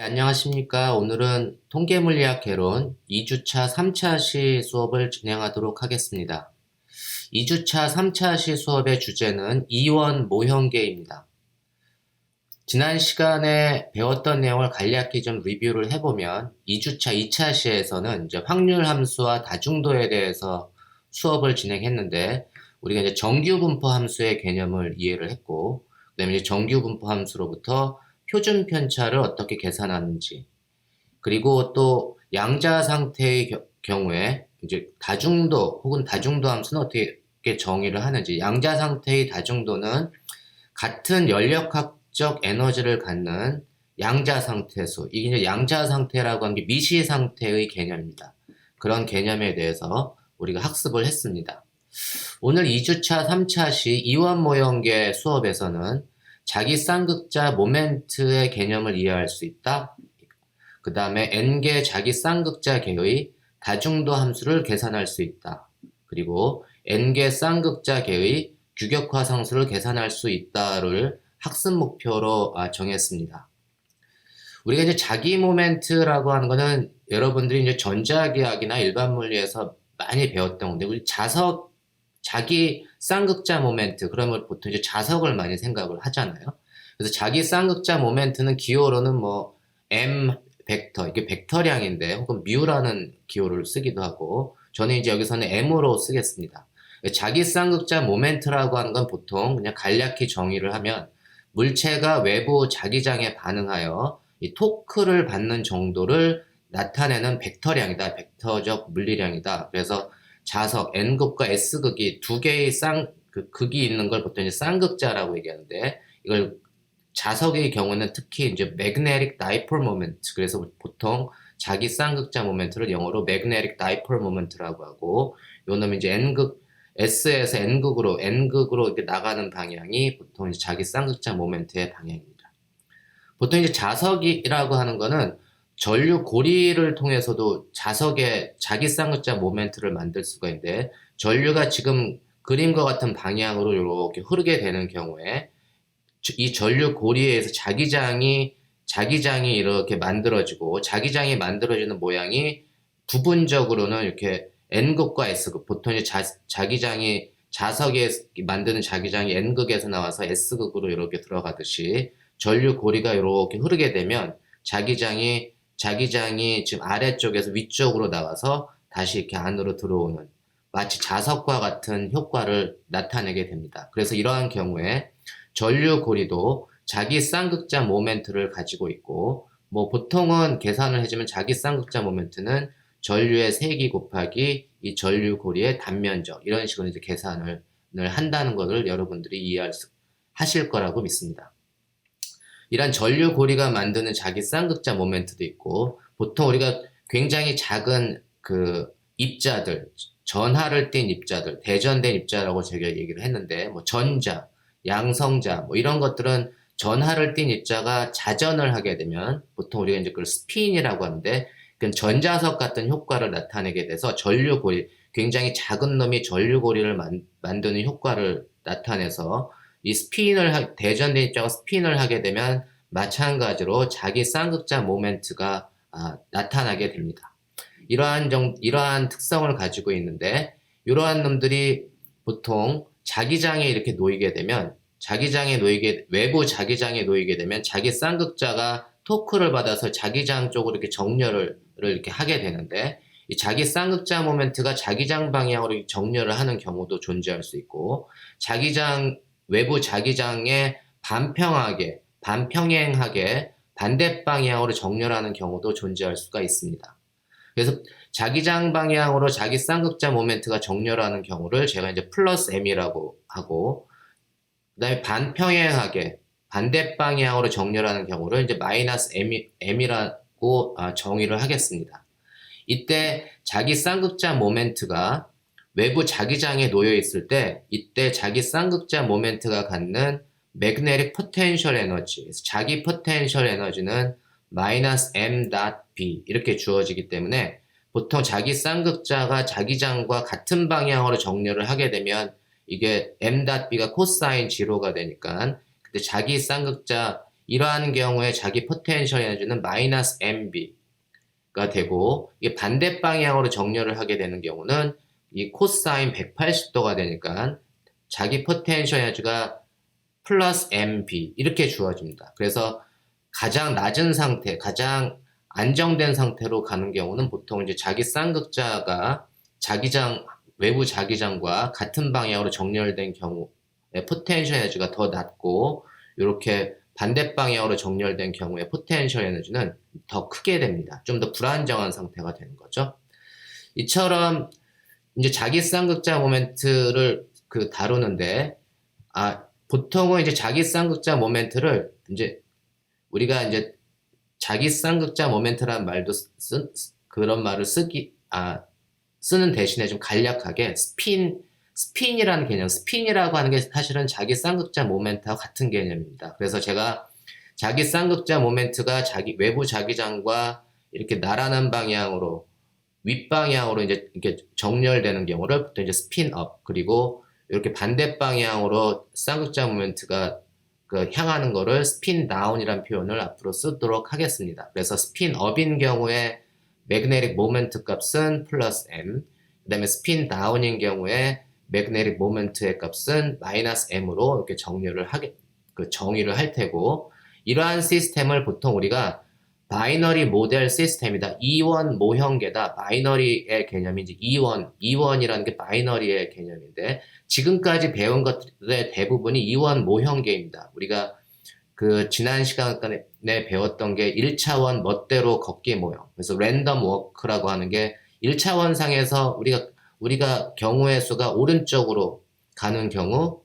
네, 안녕하십니까. 오늘은 통계물리학 개론 2주차 3차 시 수업을 진행하도록 하겠습니다. 2주차 3차 시 수업의 주제는 이원 모형계입니다. 지난 시간에 배웠던 내용을 간략히 좀 리뷰를 해보면 2주차 2차 시에서는 이제 확률 함수와 다중도에 대해서 수업을 진행했는데 우리가 이제 정규분포 함수의 개념을 이해를 했고 그다음에 이제 정규분포 함수로부터 표준 편차를 어떻게 계산하는지 그리고 또 양자 상태의 경우에 이제 다중도 혹은 다중도 함수는 어떻게 정의를 하는지 양자 상태의 다중도는 같은 연력학적 에너지를 갖는 양자 상태수 이게 이제 양자 상태라고 하는 게 미시 상태의 개념입니다. 그런 개념에 대해서 우리가 학습을 했습니다. 오늘 2주차 3차 시 이원 모형계 수업에서는 자기 쌍극자 모멘트의 개념을 이해할 수 있다. 그 다음에 n개 자기 쌍극자계의 다중도 함수를 계산할 수 있다. 그리고 n개 쌍극자계의 규격화 상수를 계산할 수 있다를 학습 목표로 정했습니다. 우리가 이제 자기 모멘트라고 하는 거는 여러분들이 이제 전자기학이나 일반 물리에서 많이 배웠던 건데, 우리 자기 쌍극자 모멘트, 그러면 보통 이제 자석을 많이 생각을 하잖아요. 그래서 자기 쌍극자 모멘트는 기호로는 뭐, m 벡터, 이게 벡터량인데, 혹은 뮤라는 기호를 쓰기도 하고, 저는 이제 여기서는 m으로 쓰겠습니다. 자기 쌍극자 모멘트라고 하는 건 보통 그냥 간략히 정의를 하면, 물체가 외부 자기장에 반응하여 이 토크를 받는 정도를 나타내는 벡터량이다. 벡터적 물리량이다. 그래서 자석 N극과 S극이 두 개의 극이 있는 걸 보통 이제 쌍극자라고 얘기하는데, 이걸 자석의 경우는 특히 이제 magnetic dipole moment, 그래서 보통 자기 쌍극자 모멘트를 영어로 magnetic dipole moment라고 하고, 요 놈이 이제 S에서 N극으로 이렇게 나가는 방향이 보통 이제 자기 쌍극자 모멘트의 방향입니다. 보통 이제 자석이라고 하는 거는 전류 고리를 통해서도 자석의 자기 쌍극자 모멘트를 만들 수가 있는데, 전류가 지금 그림과 같은 방향으로 이렇게 흐르게 되는 경우에 이 전류 고리에 의해서 자기장이 이렇게 만들어지고, 자기장이 만들어지는 모양이 부분적으로는 이렇게 N극과 S극, 보통 이제 자석에 만드는 자기장이 N극에서 나와서 S극으로 이렇게 들어가듯이 전류 고리가 이렇게 흐르게 되면 자기장이 지금 아래쪽에서 위쪽으로 나와서 다시 이렇게 안으로 들어오는, 마치 자석과 같은 효과를 나타내게 됩니다. 그래서 이러한 경우에 전류 고리도 자기 쌍극자 모멘트를 가지고 있고, 뭐 보통은 계산을 해주면 자기 쌍극자 모멘트는 전류의 세기 곱하기 이 전류 고리의 단면적, 이런 식으로 이제 계산을 한다는 것을 여러분들이 하실 거라고 믿습니다. 이런 전류 고리가 만드는 자기 쌍극자 모멘트도 있고, 보통 우리가 굉장히 작은 입자들, 전하를 띤 입자들, 대전된 입자라고 제가 얘기를 했는데, 뭐 전자, 양성자, 뭐 이런 것들은 전하를 띤 입자가 자전을 하게 되면 보통 우리가 이제 그걸 스핀이라고 하는데, 그건 전자석 같은 효과를 나타내게 돼서 전류고리, 굉장히 작은 놈이 전류고리를 만드는 효과를 나타내서 이 대전된 입자가 스핀을 하게 되면 마찬가지로 자기 쌍극자 모멘트가 나타나게 됩니다. 이러한 특성을 가지고 있는데, 이러한 놈들이 보통 자기장에 이렇게 놓이게 되면, 외부 자기장에 놓이게 되면 자기 쌍극자가 토크를 받아서 자기장 쪽으로 이렇게 정렬을 이렇게 하게 되는데, 이 자기 쌍극자 모멘트가 자기장 방향으로 정렬을 하는 경우도 존재할 수 있고, 외부 자기장에 반평행하게 반대 방향으로 정렬하는 경우도 존재할 수가 있습니다. 그래서 자기장 방향으로 자기 쌍극자 모멘트가 정렬하는 경우를 제가 이제 플러스 m이라고 하고, 그다음에 반평행하게 반대 방향으로 정렬하는 경우를 이제 마이너스 m이라고 정의를 하겠습니다. 이때 자기 쌍극자 모멘트가 외부 자기장에 놓여 있을 때, 이때 자기 쌍극자 모멘트가 갖는 magnetic potential 에너지, 자기 potential 에너지는 마이너스 m.b 이렇게 주어지기 때문에, 보통 자기 쌍극자가 자기장과 같은 방향으로 정렬을 하게 되면 이게 m.b가 코사인 제로가 되니까, 그때 자기 쌍극자 이러한 경우에 자기 포텐셜 에너지는 마이너스 mv가 되고, 이게 반대 방향으로 정렬을 하게 되는 경우는 이 코사인 180도가 되니까 자기 포텐셜 에너지가 플러스 mv 이렇게 주어집니다. 그래서 가장 낮은 상태, 가장 안정된 상태로 가는 경우는 보통 이제 자기 쌍극자가 외부 자기장과 같은 방향으로 정렬된 경우에 포텐셜 에너지가 더 낮고, 이렇게 반대 방향으로 정렬된 경우에 포텐셜 에너지는 더 크게 됩니다. 좀 더 불안정한 상태가 되는 거죠. 이처럼 이제 자기 쌍극자 모멘트를 다루는데, 보통은 이제 자기 쌍극자 모멘트를 우리가 이제 자기 쌍극자 모멘트라는 말도 그런 말을 쓰는 대신에 좀 간략하게 스핀이라는 개념, 스핀이라고 하는 게 사실은 자기 쌍극자 모멘트와 같은 개념입니다. 그래서 제가 자기 쌍극자 모멘트가 외부 자기장과 이렇게 날아가는 방향으로, 윗방향으로 이렇게 정렬되는 경우를 보통 이제 스핀업, 그리고 이렇게 반대 방향으로 쌍극자 모멘트가 향하는 거를 스핀 다운이라는 표현을 앞으로 쓰도록 하겠습니다. 그래서 스핀업인 경우에 매그네틱 모멘트 값은 플러스 m, 그 다음에 스핀 다운인 경우에 매그네틱 모멘트의 값은 마이너스 m으로 이렇게 정의를 할 테고, 이러한 시스템을 보통 우리가 바이너리 모델 시스템이다, 이원 모형계다, 바이너리의 개념이 이제 이원이라는 게 바이너리의 개념인데, 지금까지 배운 것들의 대부분이 이원 모형계입니다. 우리가 지난 시간에 배웠던 게 1차원 멋대로 걷기 모형, 그래서 랜덤 워크라고 하는 게 1차원 상에서 우리가 경우의 수가 오른쪽으로 가는 경우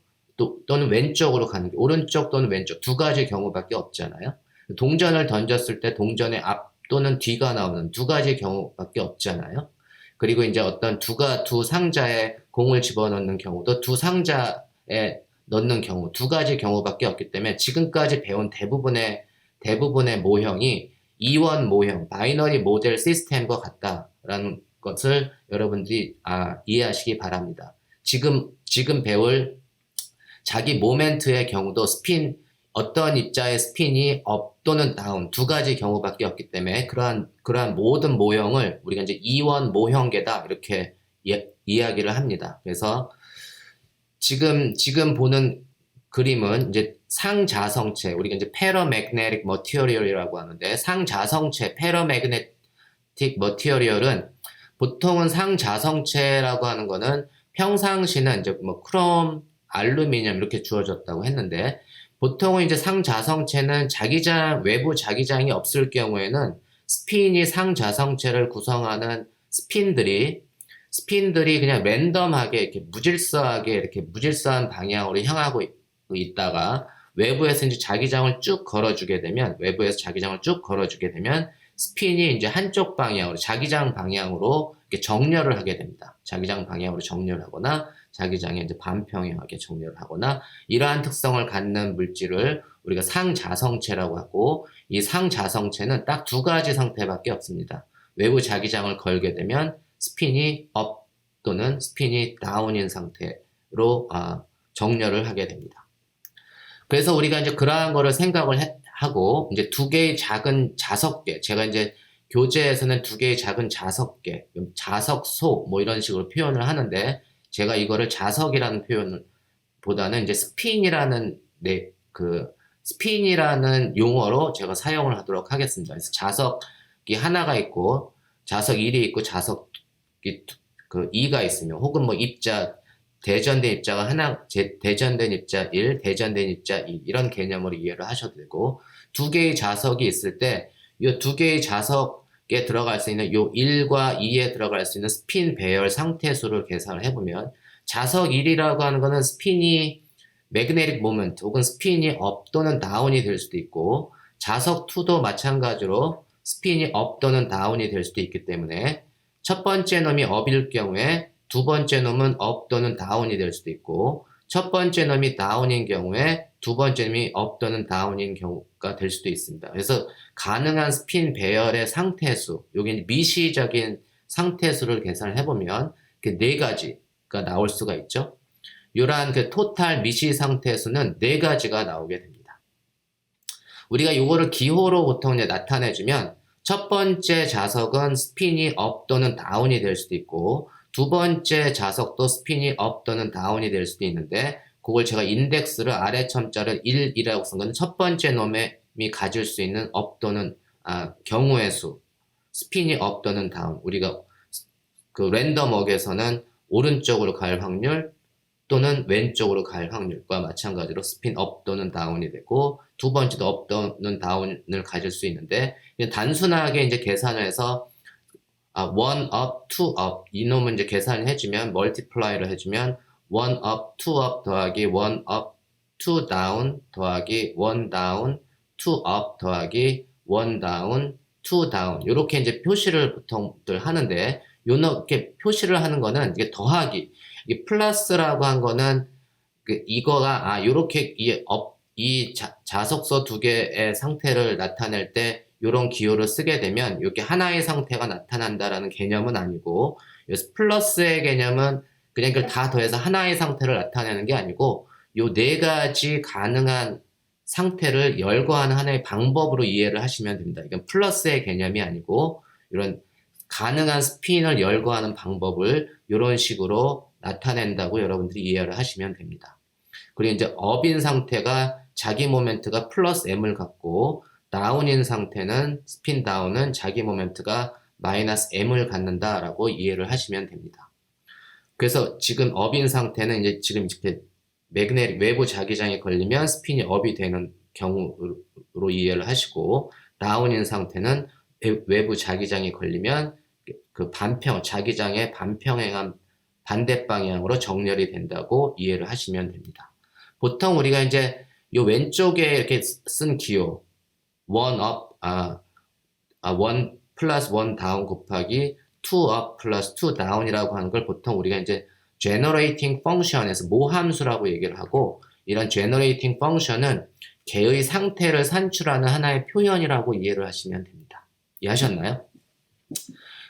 또는 왼쪽으로 가는 경우, 오른쪽 또는 왼쪽 두 가지 경우밖에 없잖아요. 동전을 던졌을 때 동전의 앞 또는 뒤가 나오는 두 가지 경우밖에 없잖아요. 그리고 이제 어떤 두 상자에 공을 집어넣는 경우도 두 상자에 넣는 경우 두 가지 경우밖에 없기 때문에 지금까지 배운 대부분의 모형이 이원 모형, 바이너리 모델 시스템과 같다라는 것을 여러분들이 이해하시기 바랍니다. 지금 배울 자기 모멘트의 경우도 어떤 입자의 스핀이 업 또는 다운 두 가지 경우밖에 없기 때문에 그러한 모든 모형을 우리가 이제 이원 모형계다 이렇게 이야기를 합니다. 그래서 지금 보는 그림은 이제 상자성체, 우리가 이제 페러매그네틱 머티리얼이라고 하는데, 상자성체 페러매그네틱 머티리얼은 보통은 상자성체라고 하는 거는 평상시는 이제 뭐 크롬, 알루미늄 이렇게 주어졌다고 했는데, 보통은 이제 상자성체는 외부 자기장이 없을 경우에는 스핀이 상자성체를 구성하는 스핀들이 그냥 랜덤하게 이렇게 무질서한 방향으로 향하고 있다가 외부에서 이제 자기장을 쭉 걸어주게 되면 스핀이 이제 한쪽 방향으로, 자기장 방향으로 이렇게 정렬을 하게 됩니다. 자기장 방향으로 정렬을 하거나 자기장에 이제 반평형하게 정렬을 하거나, 이러한 특성을 갖는 물질을 우리가 상자성체라고 하고, 이 상자성체는 딱 두 가지 상태밖에 없습니다. 외부 자기장을 걸게 되면 스핀이 업 또는 스핀이 다운인 상태로 정렬을 하게 됩니다. 그래서 우리가 이제 그러한 거를 생각을 하고, 이제 두 개의 작은 자석계, 제가 이제 교재에서는 두 개의 작은 자석계, 자석소 뭐 이런 식으로 표현을 하는데, 제가 이거를 자석이라는 표현을 보다는 이제 스핀이라는 용어로 제가 사용을 하도록 하겠습니다. 그래서 자석이 하나가 있고 자석 1이 있고 자석이 2가 있으면, 혹은 뭐 대전된 입자가 대전된 입자 1, 대전된 입자 2 이런 개념으로 이해를 하셔도 되고, 두 개의 자석이 있을 때 이 두 개의 자석에 들어갈 수 있는 요 1과 2에 들어갈 수 있는 스핀 배열 상태수를 계산을 해보면, 자석 1이라고 하는 거는 스핀이 매그네틱 모멘트 혹은 스핀이 업 또는 다운이 될 수도 있고, 자석 2도 마찬가지로 스핀이 업 또는 다운이 될 수도 있기 때문에, 첫 번째 놈이 업일 경우에 두 번째 놈은 업 또는 다운이 될 수도 있고, 첫 번째 놈이 다운인 경우에 두 번째 놈이 업 또는 다운인 경우가 될 수도 있습니다. 그래서 가능한 스핀 배열의 상태수, 여기 미시적인 상태수를 계산을 해보면 네 가지가 나올 수가 있죠. 이러한 토탈 미시 상태수는 네 가지가 나오게 됩니다. 우리가 이거를 기호로 보통 이제 나타내주면 첫 번째 자석은 스핀이 업 또는 다운이 될 수도 있고 두 번째 자석도 스핀이 업 또는 다운이 될 수도 있는데 그걸 제가 인덱스를 아래 첨자를 1이라고 쓴 건 첫 번째 놈이 가질 수 있는 업 또는 경우의 수 스핀이 업 또는 다운 우리가 그 랜덤웍에서는 오른쪽으로 갈 확률 또는 왼쪽으로 갈 확률과 마찬가지로 스핀 업 또는 다운이 되고 두 번째도 업 또는 다운을 가질 수 있는데 단순하게 이제 계산을 해서 1 up, 2 up 이놈은 이제 계산을 해주면 멀티플라이를 해주면 1 up, 2 up 더하기 1 up, 2 down 더하기 1 down, 2 up 더하기 1 down, 2 down 이렇게 이제 표시를 보통들 하는데 이렇게 표시를 하는 거는 이게 더하기 이 플러스라고 한 거는 이거가 요렇게 이 자석서 두 개의 상태를 나타낼 때 이런 기호를 쓰게 되면 이렇게 하나의 상태가 나타난다라는 개념은 아니고 플러스의 개념은 그냥 이걸 다 더해서 하나의 상태를 나타내는 게 아니고 요 네 가지 가능한 상태를 열거하는 하나의 방법으로 이해를 하시면 됩니다. 이건 플러스의 개념이 아니고 이런 가능한 스핀을 열거하는 방법을 이런 식으로 나타낸다고 여러분들이 이해를 하시면 됩니다. 그리고 이제 업인 상태가 자기 모멘트가 플러스 m을 갖고 다운인 상태는 스핀 다운은 자기 모멘트가 마이너스 m을 갖는다라고 이해를 하시면 됩니다. 그래서 지금 업인 상태는 이제 지금 이렇게 매그네틱 외부 자기장에 걸리면 스핀이 업이 되는 경우로 이해를 하시고 다운인 상태는 외부 자기장에 걸리면 그 자기장의 반평행한 반대 방향으로 정렬이 된다고 이해를 하시면 됩니다. 보통 우리가 이제 요 왼쪽에 이렇게 쓴 기호 1 up, 1 플러스 1 다운 곱하기 2 up 플러스 2 다운이라고 하는 걸 보통 우리가 이제 generating function에서 모함수라고 얘기를 하고 이런 generating function은 개의 상태를 산출하는 하나의 표현이라고 이해를 하시면 됩니다. 이해하셨나요?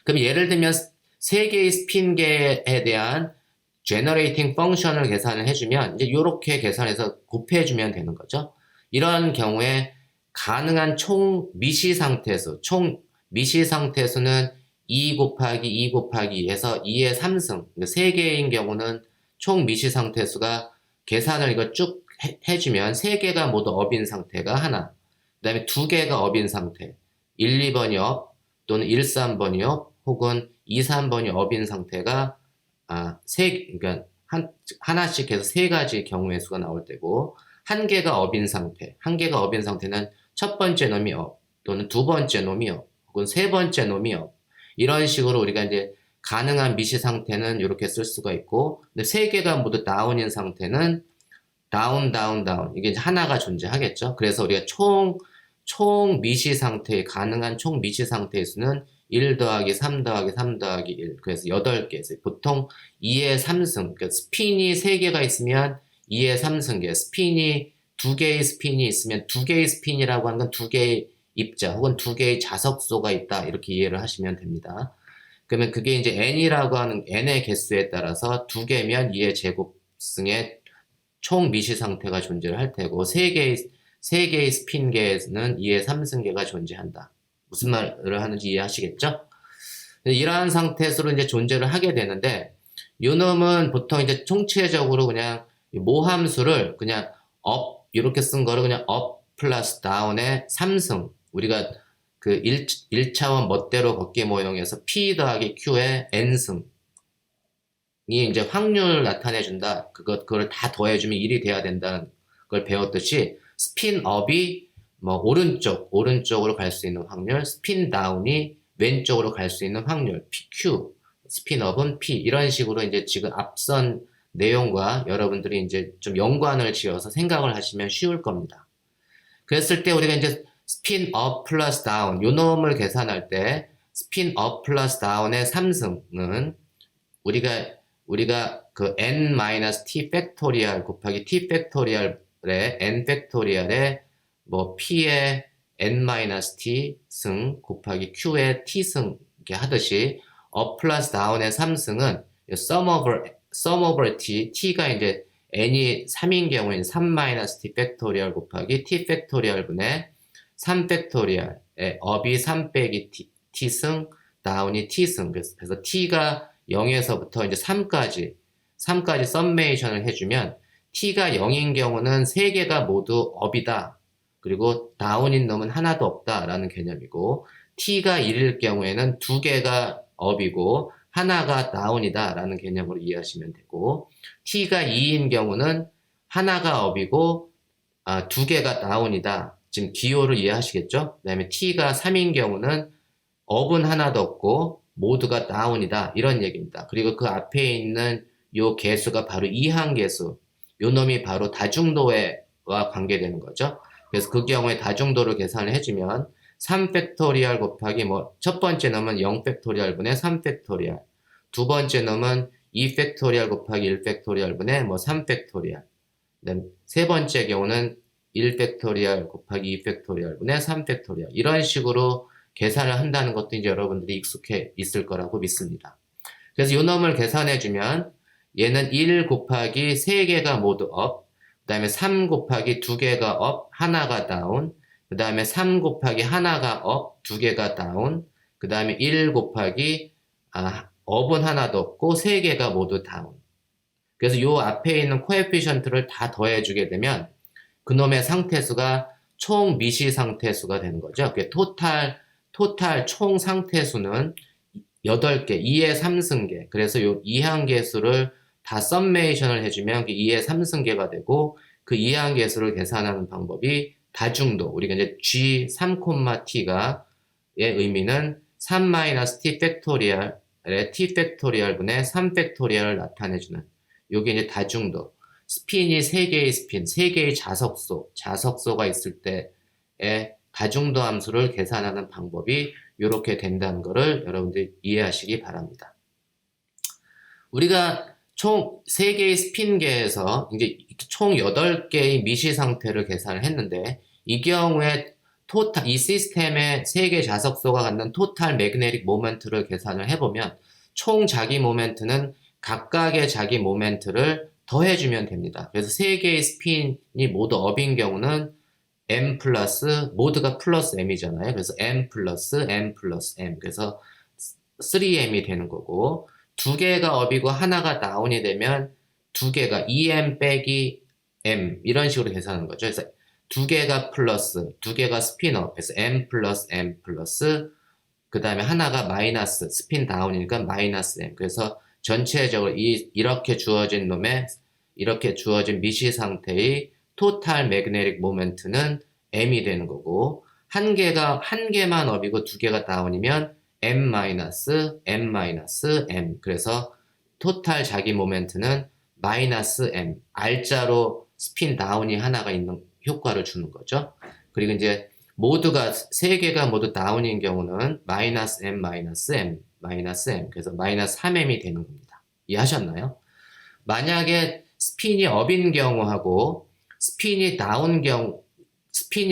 그럼 예를 들면 세 개의 스핀계에 대한 generating function을 계산을 해주면 이제 이렇게 계산해서 곱해주면 되는 거죠. 이런 경우에 가능한 총 미시 상태수, 총 미시 상태수는 2 곱하기 2 곱하기 2에서 2의 3승, 3개인 경우는 총 미시 상태수가 계산을 이거 쭉 해주면 3개가 모두 업인 상태가 하나, 그 다음에 2개가 업인 상태, 1, 2번이 업 또는 1, 3번이 업 혹은 2, 3번이 업인 상태가 그러니까 하나씩 해서 3가지 경우의 수가 나올 때고 한 개가 업인 상태는 첫 번째 놈이 업 또는 두 번째 놈이 업 혹은 세 번째 놈이 업 이런 식으로 우리가 이제 가능한 미시 상태는 이렇게 쓸 수가 있고 근데 3개가 모두 다운인 상태는 다운 이게 이제 하나가 존재하겠죠. 그래서 우리가 총 미시 상태의 가능한 총 미시 상태의 수는 1 더하기 3 더하기 3 더하기 1 그래서 8개 보통 2의 3승 그러니까 스핀이 3개가 있으면 2의 3승계 스핀이 2개의 스핀이 있으면 2개의 스핀이라고 하는 건 2개의 입자 혹은 2개의 자석소가 있다 이렇게 이해를 하시면 됩니다. 그러면 그게 이제 n이라고 하는 n의 개수에 따라서 2개면 2의 제곱승의 총 미시 상태가 존재를 할 테고 3개의 스핀계에는 2의 3승계가 존재한다. 무슨 말을 하는지 이해하시겠죠? 이러한 상태수로 이제 존재를 하게 되는데 요놈은 보통 이제 총체적으로 그냥 모함수를 그냥 업 이렇게 쓴 거를 그냥 업 플러스 다운의 3승 우리가 그 1차원 멋대로 걷기 모형에서 P 더하기 Q의 N승이 이제 확률을 나타내 준다. 그걸 다 더해주면 1이 돼야 된다는 걸 배웠듯이 스핀업이 뭐 오른쪽으로 갈 수 있는 확률, 스핀 다운이 왼쪽으로 갈 수 있는 확률, PQ, 스핀업은 P 이런 식으로 이제 지금 앞선 내용과 여러분들이 이제 좀 연관을 지어서 생각을 하시면 쉬울 겁니다. 그랬을 때 우리가 이제 스핀업 플러스 다운 요 놈을 계산할 때 스핀업 플러스 다운의 3승은 우리가 그 n-t 팩토리얼 곱하기 t 팩토리얼의 n 팩토리얼의 뭐 p의 n-t 승 곱하기 q의 t 승 이렇게 하듯이 업 플러스 다운의 3승은 sum over t가 이제 n이 3인 경우에는 3-t 팩토리얼 곱하기 t 팩토리얼 분의 3팩토리얼의 업이 3 빼기 t승, 다운이 t승. 그래서 t가 0에서부터 이제 3까지 썸메이션을 해주면 t가 0인 경우는 3개가 모두 업이다. 그리고 다운인 놈은 하나도 없다라는 개념이고, t가 1일 경우에는 2개가 업이고 하나가 다운이다라는 개념으로 이해하시면 되고, t가 2인 경우는 하나가 업이고 2개가 다운이다. 지금 기호를 이해하시겠죠? 그 다음에 t가 3인 경우는 업은 하나도 없고 모두가 다운이다. 이런 얘기입니다. 그리고 그 앞에 있는 요 개수가 바로 이항계수. 요 놈이 바로 다중도와 관계되는 거죠. 그래서 그 경우에 다중도를 계산을 해주면 3팩토리얼 곱하기 첫 번째 놈은 0팩토리얼 분의 3팩토리얼. 두 번째 놈은 2팩토리얼 곱하기 1팩토리얼 분의 3팩토리얼. 세 번째 경우는 1팩토리얼 곱하기 2팩토리얼 분의 3팩토리얼. 이런 식으로 계산을 한다는 것도 이제 여러분들이 익숙해 있을 거라고 믿습니다. 그래서 요 놈을 계산해주면 얘는 1 곱하기 3개가 모두 업, 그 다음에 3 곱하기 2개가 업, 하나가 다운, 그 다음에 3 곱하기 하나가 업, 2개가 다운, 그 다음에 1 곱하기 업은 하나도 없고 3개가 모두 다운. 그래서 요 앞에 있는 코에피션트를 다 더해주게 되면 그놈의 상태수가 총 미시 상태수가 되는 거죠. 토탈 총 상태수는 8개, 2의 3승계. 그래서 요 이항계수를 다 썸메이션을 해주면 2의 3승계가 되고, 그 이항계수를 계산하는 방법이 다중도. 우리가 이제 G3,T가 의 의미는 3-T 팩토리얼의 T 팩토리얼 분의 3 팩토리얼을 나타내주는 요게 이제 다중도. 스핀이 3개의 스핀, 3개의 자석소가 있을 때의 다중도 함수를 계산하는 방법이 이렇게 된다는 것을 여러분들이 이해하시기 바랍니다. 우리가 총 3개의 스핀계에서 이제 총 8개의 미시 상태를 계산을 했는데, 이 경우에 이 시스템의 3개 자석소가 갖는 토탈 매그네틱 모멘트를 계산을 해보면 총 자기 모멘트는 각각의 자기 모멘트를 더해주면 됩니다. 그래서 3개의 스핀이 모두 업인 경우는 m 플러스, 모두가 플러스 m이잖아요. 그래서 m 플러스 m 플러스 m. 그래서 3m이 되는 거고, 2개가 업이고 하나가 다운이 되면 2개가 2m 빼기 m 이런 식으로 계산하는 거죠. 그래서 2개가 플러스, 2개가 스핀업. 그래서 m 플러스 그 다음에 하나가 마이너스, 스핀 다운이니까 마이너스 m. 그래서 전체적으로 이렇게 주어진 미시 상태의 토탈 매그네틱 모멘트는 m이 되는 거고, 한 개만 업이고 2개가 다운이면 m m. 그래서 토탈 자기 모멘트는 마이너스 m. R자로 스핀 다운이 하나가 있는 효과를 주는 거죠. 그리고 이제 3개가 모두 다운인 경우는 마이너스 m. 그래서 마이너스 3m이 되는 겁니다. 이해하셨나요? 만약에 스핀이 업인 경우하고 스핀이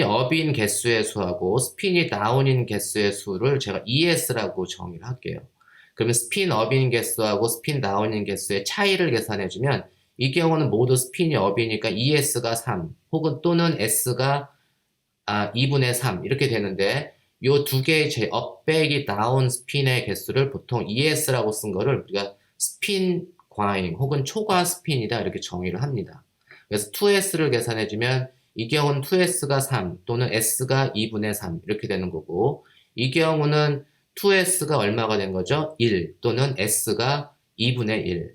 업인 개수의 수하고 스핀이 다운인 개수의 수를 제가 ES라고 정의를 할게요. 그러면 스핀 업인 개수하고 스핀 다운인 개수의 차이를 계산해주면 이 경우는 모두 스핀이 업이니까 ES가 3 혹은 또는 S가 2분의 3 이렇게 되는데, 요 두 개의 업 빼기 다운 스핀의 개수를 보통 ES라고 쓴 거를 우리가 스핀 과잉 혹은 초과 스핀이다 이렇게 정의를 합니다. 그래서 2S를 계산해주면 이 경우는 2S가 3 또는 S가 2분의 3 이렇게 되는 거고, 이 경우는 2S가 얼마가 된 거죠? 1 또는 S가 2분의 1.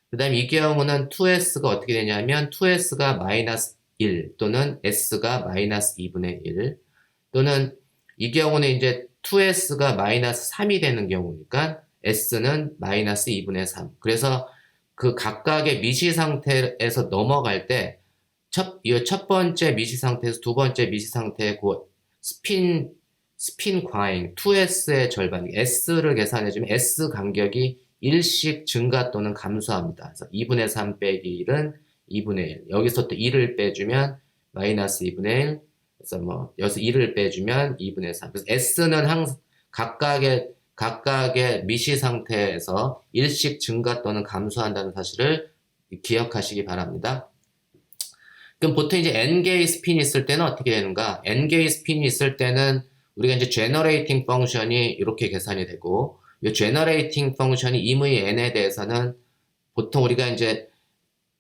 그 다음에 이 경우는 2S가 어떻게 되냐면 2S가 마이너스 1 또는 S가 마이너스 2분의 1 또는 이 경우는 이제 2S가 마이너스 3이 되는 경우니까 S는 마이너스 2분의 3. 그래서 그 각각의 미시 상태에서 넘어갈 때 이 첫 번째 미시 상태에서 두 번째 미시 상태의 그 스핀 과잉 2S의 절반 S를 계산해주면 S 간격이 1씩 증가 또는 감소합니다. 그래서 2분의 3 빼기 1은 2분의 1. 여기서 또 1을 빼주면 마이너스 2분의 1. 그래서 여기서 1을 빼주면 2분의 3. 그래서 S는 항상 각각의 미시 상태에서 1씩 증가 또는 감소한다는 사실을 기억하시기 바랍니다. 그럼 보통 이제 n개의 스핀이 있을 때는 어떻게 되는가? n개의 스핀이 있을 때는 우리가 이제 generating 펑션이 이렇게 계산이 되고, 이 generating 펑션이 임의 n에 대해서는 보통 우리가 이제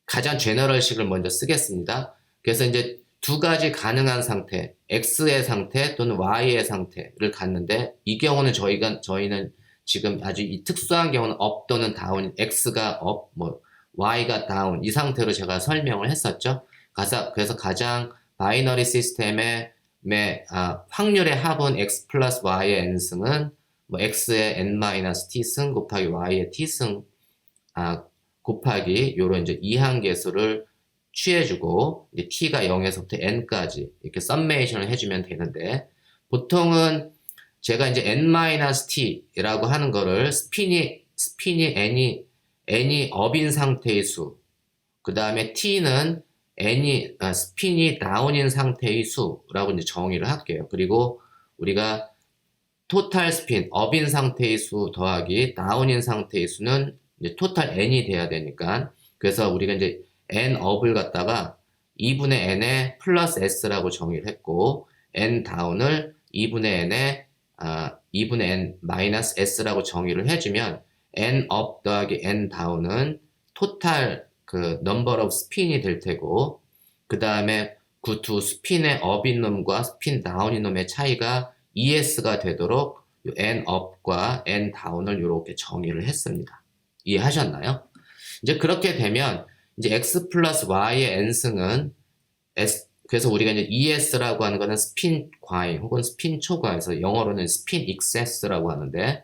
가장 제너럴식을 먼저 쓰겠습니다. 그래서 이제 두 가지 가능한 상태, x의 상태 또는 y의 상태를 갖는데, 이 경우는 저희는 지금 아주 이 특수한 경우는 업 또는 다운, x가 업, 뭐 y가 다운 이 상태로 제가 설명을 했었죠. 그래서 가장 바이너리 시스템의 확률의 합은 x 플러스 y의 n승은 뭐 x의 n-t승 곱하기 y의 t승 곱하기 요런 이제 이항계수를 취해주고 이제 t가 0에서부터 n까지 이렇게 썸메이션을 해주면 되는데, 보통은 제가 이제 n-t라고 하는 거를 스핀이 n이 업인 상태의 수, 그 다음에 t는 스핀이 다운인 상태의 수라고 이제 정의를 할게요. 그리고 우리가 토탈 스핀, 업인 상태의 수 더하기 다운인 상태의 수는 이제 토탈 n이 돼야 되니까, 그래서 우리가 이제 n업을 갖다가 2분의 n에 플러스 s라고 정의를 했고, n 다운을 2분의 n 마이너스 s라고 정의를 해주면 n업 더하기 n 다운은 토탈 그 number of 스핀이 될 테고, 그 다음에 그 두 스핀의 업인 놈과 스핀 다운인 놈의 차이가 ES가 되도록 n 업과 n 다운을 이렇게 정의를 했습니다. 이해하셨나요? 이제 그렇게 되면 이제 x 플러스 y의 n승은 그래서 우리가 이제 ES라고 하는 거는 스핀 과잉 혹은 스핀 초과해서 영어로는 스핀 익세스라고 하는데,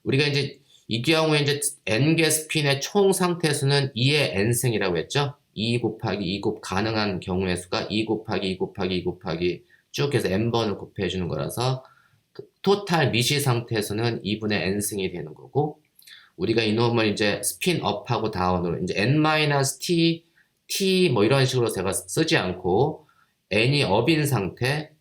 우리가 이제 이 경우에 이제 n개 스핀의 총 상태 수는 2의 n승이라고 했죠. 2 곱하기 2 가능한 경우의 수가 2 곱하기 2 곱하기 2 곱하기 쭉 해서 n번을 곱해 주는 거라서 토탈 미시 상태에서는 2분의 n승이 되는 거고, 우리가 이놈을 이제 스핀 업하고 다운으로 이제 n-t, t 뭐 이런 식으로 제가 쓰지 않고 n이 업인 상태,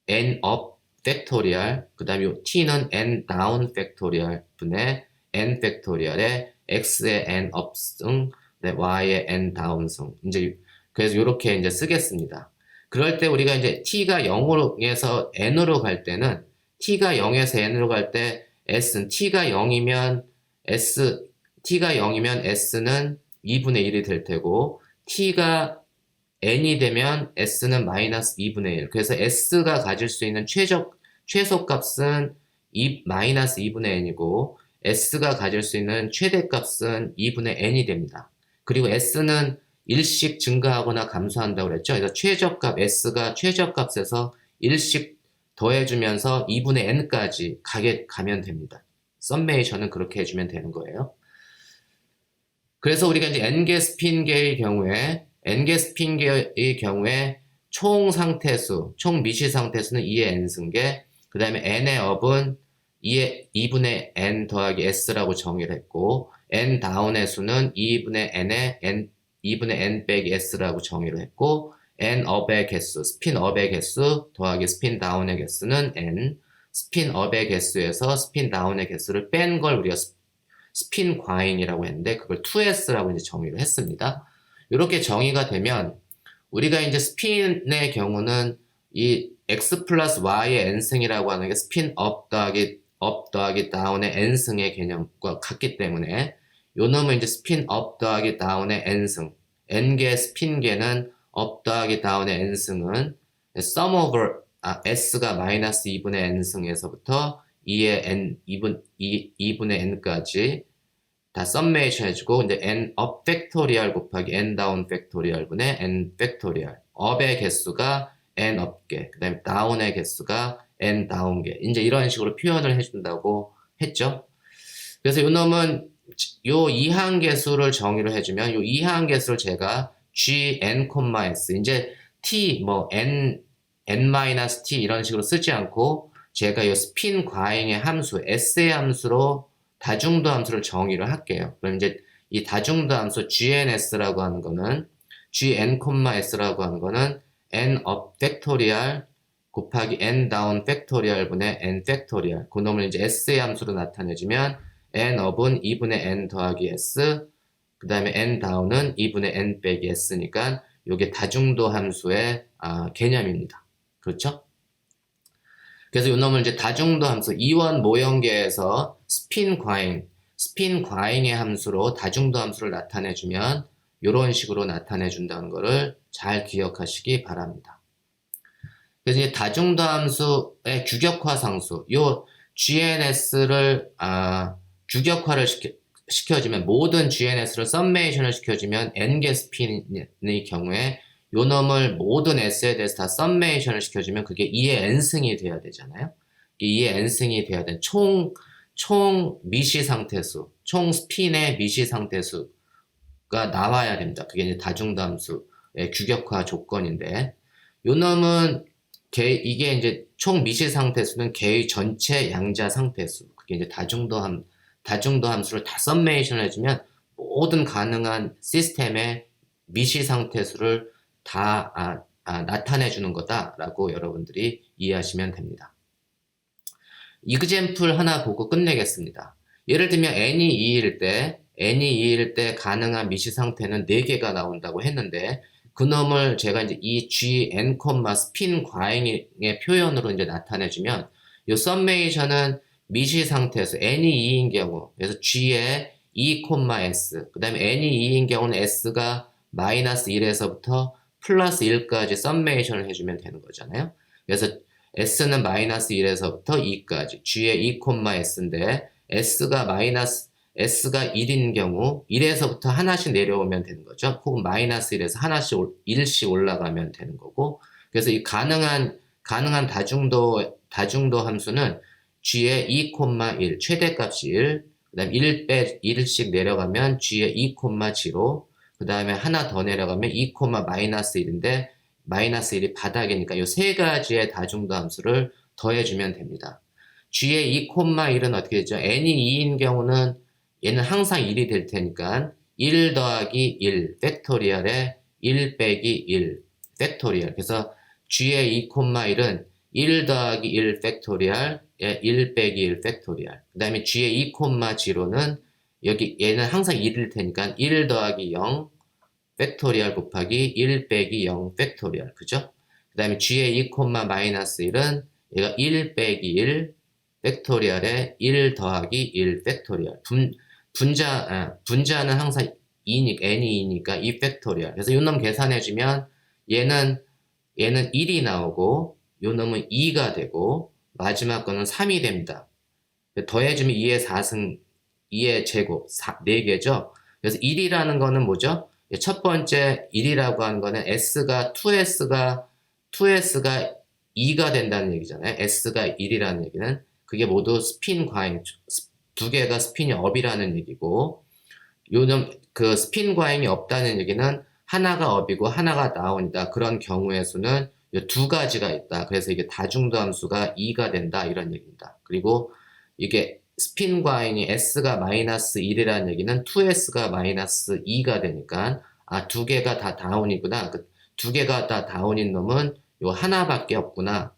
n 업 팩토리얼, 그 다음에 t는 n 다운 팩토리얼 분의 n 팩토리얼에 x의 n 업승, y의 n 다운승. 이제 그래서 이렇게 이제 쓰겠습니다. 그럴 때 우리가 이제 t가 0에서 n으로 갈 때는 t가 0에서 n으로 갈 때 s는 t가 0이면 s는 2분의 1이 될 테고, t가 n이 되면 s는 마이너스 2분의 1. 그래서 s가 가질 수 있는 최소값은 마이너스 2분의 n이고, s가 가질 수 있는 최대값은 2분의 n이 됩니다. 그리고 s는 일씩 증가하거나 감소한다고 그랬죠. 그래서 s가 최저값에서 일씩 더해주면서 2분의 n까지 가면 됩니다. 썸메이션은 그렇게 해주면 되는 거예요. 그래서 우리가 이제 n개 스핀계의 경우에 총 상태수, 총 미시 상태수는 2의 n승계, 그 다음에 n의 업은 2분의 n 더하기 s라고 정의를 했고, n 다운의 수는 2분의 n 빼기 s라고 정의를 했고, n 업의 개수, 스핀 업의 개수 더하기 스핀 다운의 개수는 n, 스핀 업의 개수에서 스핀 다운의 개수를 뺀 걸 우리가 스핀 과잉이라고 했는데, 그걸 2s라고 이제 정의를 했습니다. 이렇게 정의가 되면 우리가 이제 스핀의 경우는 이 x 플러스 y의 n승이라고 하는 게 스핀 업 더하기 다운의 n승의 개념과 같기 때문에 요 놈은 이제 스핀 업 더하기 다운의 n승, n개 스핀계는 업 더하기 다운의 n승은 sum over s가 마이너스 2분의 n승에서부터 2분의 n까지 다 썸메이션 해주고, 이제 n 업 팩토리얼 곱하기 n 다운 팩토리얼 분의 n 팩토리얼, 업의 개수가 n 업계, 그 다음에 다운의 개수가 n 다운계, 이제 이런 식으로 표현을 해준다고 했죠. 그래서 요 놈은 요 이항계수를 정의를 해주면 요 이항계수를 제가 gn, s, 이제 t 뭐 n-t 이런 식으로 쓰지 않고 제가 요 스핀 과잉의 함수 s의 함수로 다중도 함수를 정의를 할게요. 그럼 이제 이 다중도 함수 gns라고 하는 거는 gn, s라고 하는 거는 n 업 팩토리얼 곱하기 n 다운 팩토리얼 분의 n 팩토리얼, 그 놈을 이제 s의 함수로 나타내주면 n 업은 2분의 n 더하기 s, 그 다음에 n 다운은 2분의 n 빼기 s니까 이게 다중도 함수의 개념입니다. 그렇죠? 그래서 이 놈을 이제 다중도 함수 이원 모형계에서 스핀 과잉의 함수로 다중도 함수를 나타내주면 이런 식으로 나타내준다는 것을 잘 기억하시기 바랍니다. 그래서 이제 다중도 함수의 규격화 상수, 요 GNS를 규격화를 시켜주면 모든 GNS를 썸메이션을 시켜주면 n개 스핀의 경우에 요 놈을 모든 S에 대해서 다 썸메이션을 시켜주면 그게 2의 n승이 돼야 되잖아요. 2의 n승이 돼야 되는 총 미시 상태수, 총 스핀의 미시 상태수가 나와야 됩니다. 그게 이제 다중도 함수의 규격화 조건인데 요 놈은 이게 이제 총 미시 상태수는 개의 전체 양자 상태수. 그게 이제 다중도 함수를 다 썸메이션 해주면 모든 가능한 시스템의 미시 상태수를 다 나타내주는 거다라고 여러분들이 이해하시면 됩니다. 이그젬플 하나 보고 끝내겠습니다. 예를 들면 n이 2일 때 가능한 미시 상태는 4개가 나온다고 했는데 그 놈을 제가 이제 이 gn, 스핀 과잉의 표현으로 이제 나타내주면 이 썸메이션은 미시 상태에서 n이 2인 경우, 그래서 g의 2, s, 그 다음에 n이 2인 경우는 s가 마이너스 1에서부터 플러스 1까지 썸메이션을 해주면 되는 거잖아요. 그래서 s는 마이너스 1에서부터 2까지, g의 2, s인데 s가 1인 경우 1에서부터 하나씩 내려오면 되는 거죠. 혹은 마이너스 1에서 하나씩 1씩 올라가면 되는 거고, 그래서 이 가능한 다중도 함수는 g의 2, 1 최대값이 1, 그 다음에 1씩 내려가면 g의 2, 0, 그 다음에 하나 더 내려가면 2, 마이너스 1인데 마이너스 1이 바닥이니까 이 세 가지의 다중도 함수를 더해주면 됩니다. g의 2, 1은 어떻게 되죠? n이 2인 경우는 얘는 항상 1이 될 테니까 1 더하기 1 팩토리얼에 1 빼기 1 팩토리얼. 그래서 g의 2, 1은 1 더하기 1 팩토리얼에 1 빼기 1 팩토리얼. 그 다음에 g의 2, 0는 여기 얘는 항상 1일 테니까 1 더하기 0 팩토리얼 곱하기 1 빼기 0 팩토리얼. 그죠? 그 다음에 g의 2, 마이너스 1은 얘가 1 빼기 1 팩토리얼에 1 더하기 1 팩토리얼. 분자는 항상 n이 2니까 2 팩토리얼. 그래서 요 놈 계산해주면 얘는 1이 나오고 요 놈은 2가 되고 마지막 거는 3이 됩니다. 더해주면 2의 4승 2의 제곱 4개죠. 그래서 1이라는 거는 뭐죠? 첫 번째 1이라고 하는 거는 S가 2S가 2가 된다는 얘기잖아요. S가 1이라는 얘기는 그게 모두 스핀 과잉, 두 개가 스핀이 업이라는 얘기고, 요즘 그 스핀 과잉이 없다는 얘기는 하나가 업이고 하나가 다운이다. 그런 경우의 수는 두 가지가 있다. 그래서 이게 다중도 함수가 2가 된다. 이런 얘기입니다. 그리고 이게 스핀 과잉이 S가 마이너스 1이라는 얘기는 2S가 마이너스 2가 되니까 두 개가 다 다운이구나. 두 개가 다 다운인 놈은 요 하나밖에 없구나.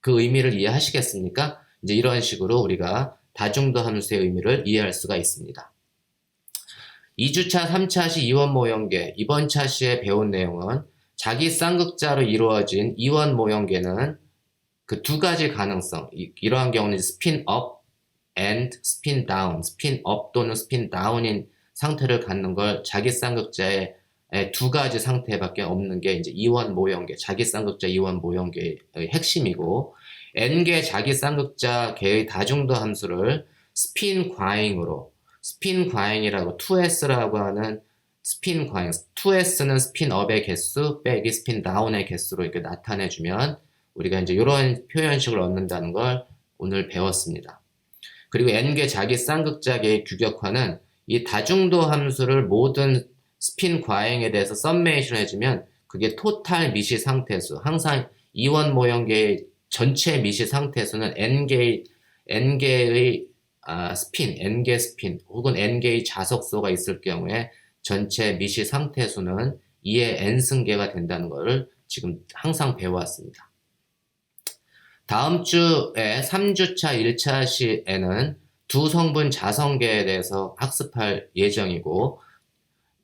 그 의미를 이해하시겠습니까? 이제 이런 식으로 우리가 다중도 함수의 의미를 이해할 수가 있습니다. 2주차, 3차 시 이원 모형계, 이번 차 시에 배운 내용은 자기 쌍극자로 이루어진 이원 모형계는 그 두 가지 가능성, 이러한 경우는 스핀 업 and 스핀 다운, 스핀 업 또는 스핀 다운인 상태를 갖는 걸 자기 쌍극자의 두 가지 상태밖에 없는 게 이제 이원 모형계, 자기 쌍극자 이원 모형계의 핵심이고, n개 자기 쌍극자계의 다중도 함수를 스핀 과잉이라고 2s라고 하는 스핀 과잉, 2s는 스핀 업의 개수 빼기 스핀 다운의 개수로 이렇게 나타내주면 우리가 이제 이런 표현식을 얻는다는 걸 오늘 배웠습니다. 그리고 n개 자기 쌍극자계의 규격화는 이 다중도 함수를 모든 스핀 과잉에 대해서 썸메이션 해주면 그게 토탈 미시 상태수, 항상 이원 모형계의 전체 미시 상태수는 n개의 n개 스핀 혹은 n개의 자석수가 있을 경우에 전체 미시 상태수는 2의 n승계가 된다는 것을 지금 항상 배워왔습니다. 다음 주에 3주차 1차 시에는 두 성분 자성계에 대해서 학습할 예정이고,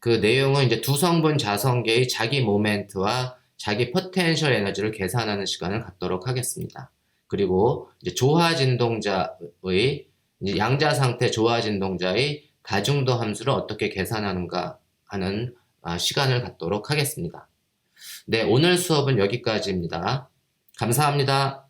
그 내용은 이제 두 성분 자성계의 자기 모멘트와 자기 포텐셜 에너지를 계산하는 시간을 갖도록 하겠습니다. 그리고 이제 조화 진동자의 이제 양자 상태 조화 진동자의 가중도 함수를 어떻게 계산하는가 하는 시간을 갖도록 하겠습니다. 네, 오늘 수업은 여기까지입니다. 감사합니다.